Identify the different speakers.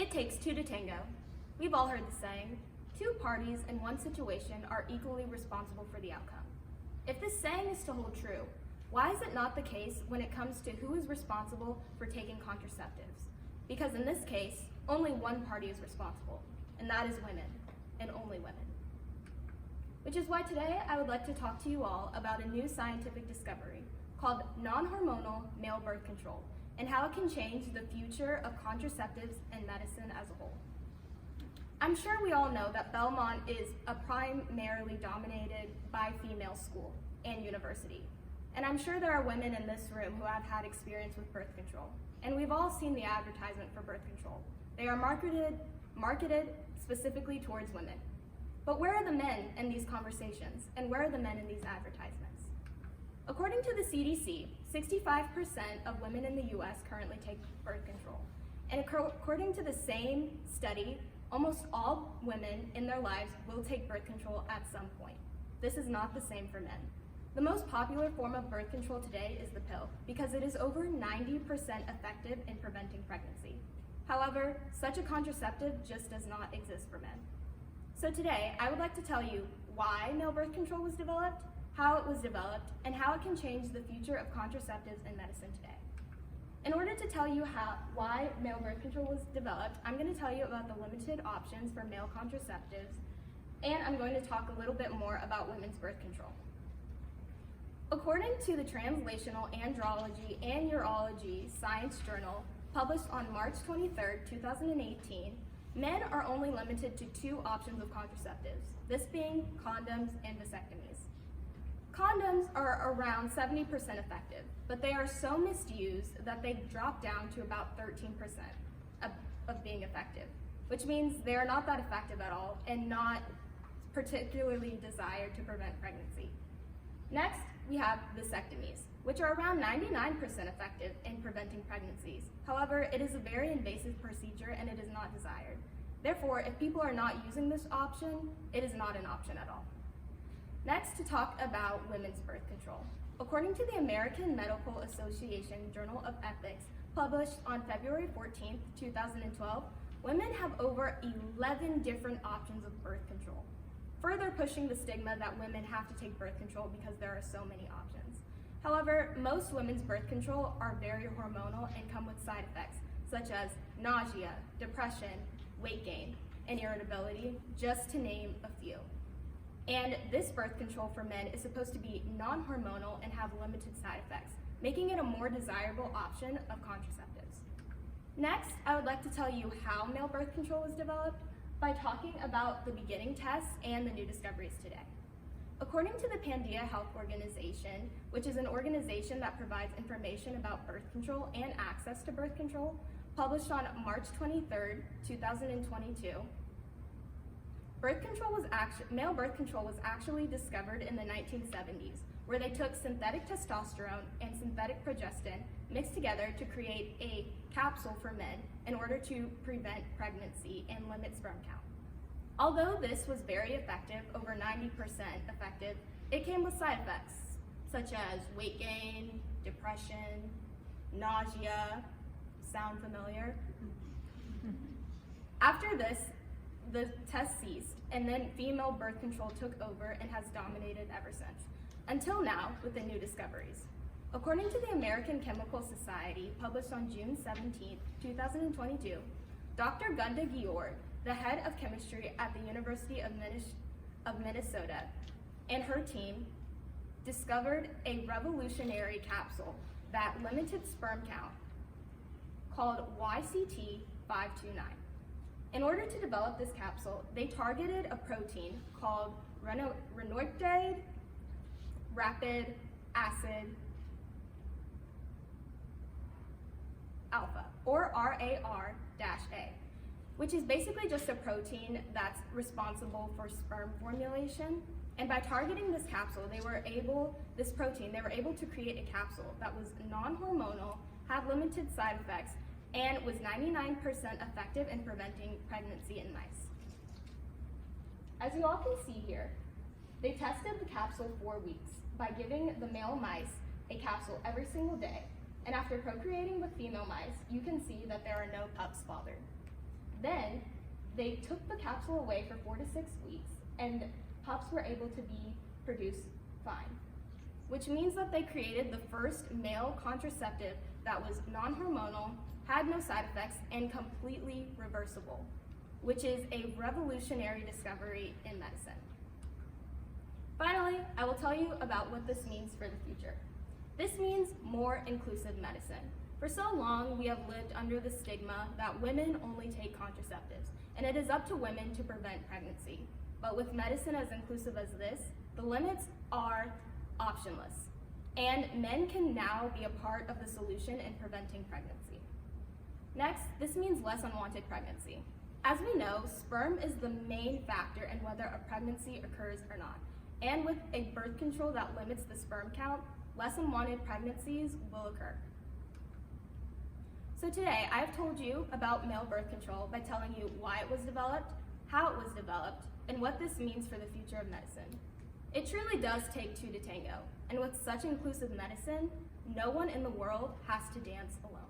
Speaker 1: It takes two to tango. We've all heard the saying, two parties in one situation are equally responsible for the outcome. If this saying is to hold true, why is it not the case when it comes to who is responsible for taking contraceptives? Because in this case, only one party is responsible, and that is women, and only women. Which is why today I would like to talk to you all about a new scientific discovery called non-hormonal male birth control, and how it can change the future of contraceptives and medicine as a whole. I'm sure we all know that Belmont is a primarily dominated by female school and university. And I'm sure there are women in this room who have had experience with birth control. And we've all seen the advertisement for birth control. They are marketed specifically towards women. But where are the men in these conversations? And where are the men in these advertisements? According to the CDC, 65% of women in the US currently take birth control. And according to the same study, almost all women in their lives will take birth control at some point. This is not the same for men. The most popular form of birth control today is the pill because it is over 90% effective in preventing pregnancy. However, such a contraceptive just does not exist for men. So today, I would like to tell you why male birth control was developed, how it was developed, and how it can change the future of contraceptives in medicine today. In order to tell you why male birth control was developed, I'm going to tell you about the limited options for male contraceptives, and I'm going to talk a little bit more about women's birth control. According to the Translational Andrology and Urology Science Journal, published on March 23, 2018, men are only limited to two options of contraceptives, this being condoms and vasectomies. Condoms are around 70% effective, but they are so misused that they drop down to about 13% of being effective, which means they are not that effective at all and not particularly desired to prevent pregnancy. Next, we have vasectomies, which are around 99% effective in preventing pregnancies. However, it is a very invasive procedure and it is not desired. Therefore, if people are not using this option, it is not an option at all. Next, to talk about women's birth control. According to the American Medical Association Journal of Ethics, published on February 14, 2012, women have over 11 different options of birth control, further pushing the stigma that women have to take birth control because there are so many options. However, most women's birth control are very hormonal and come with side effects, such as nausea, depression, weight gain, and irritability, just to name a few. And this birth control for men is supposed to be non-hormonal and have limited side effects, making it a more desirable option of contraceptives. Next, I would like to tell you how male birth control was developed by talking about the beginning tests and the new discoveries today. According to the Pandia Health Organization, which is an organization that provides information about birth control and access to birth control, published on March 23, 2022, male birth control was actually discovered in the 1970s, where they took synthetic testosterone and synthetic progestin mixed together to create a capsule for men in order to prevent pregnancy and limit sperm count. Although this was very effective, over 90% effective, it came with side effects, such as weight gain, depression, nausea. Sound familiar? After this, the test ceased, and then female birth control took over and has dominated ever since, until now with the new discoveries. According to the American Chemical Society, published on June 17, 2022, Dr. Gunda Georg, the head of chemistry at the University of Minnesota, and her team discovered a revolutionary capsule that limited sperm count called YCT529. In order to develop this capsule, they targeted a protein called renoic rapid acid alpha, or RAR-A, which is basically just a protein that's responsible for sperm formulation. And by targeting this capsule, they were able to create a capsule that was non-hormonal, had limited side effects, and was 99% effective in preventing pregnancy in mice. As you all can see here, they tested the capsule 4 weeks by giving the male mice a capsule every single day, and after procreating with female mice, you can see that there are no pups fathered. Then they took the capsule away for 4 to 6 weeks, and pups were able to be produced fine, which means that they created the first male contraceptive that was non-hormonal, had no side effects, and completely reversible, which is a revolutionary discovery in medicine. Finally, I will tell you about what this means for the future. This means more inclusive medicine. For so long, we have lived under the stigma that women only take contraceptives, and it is up to women to prevent pregnancy. But with medicine as inclusive as this, the limits are optionless, and men can now be a part of the solution in preventing pregnancy. Next, this means less unwanted pregnancy. As we know, sperm is the main factor in whether a pregnancy occurs or not. And with a birth control that limits the sperm count, less unwanted pregnancies will occur. So today, I've told you about male birth control by telling you why it was developed, how it was developed, and what this means for the future of medicine. It truly does take two to tango, and with such inclusive medicine, no one in the world has to dance alone.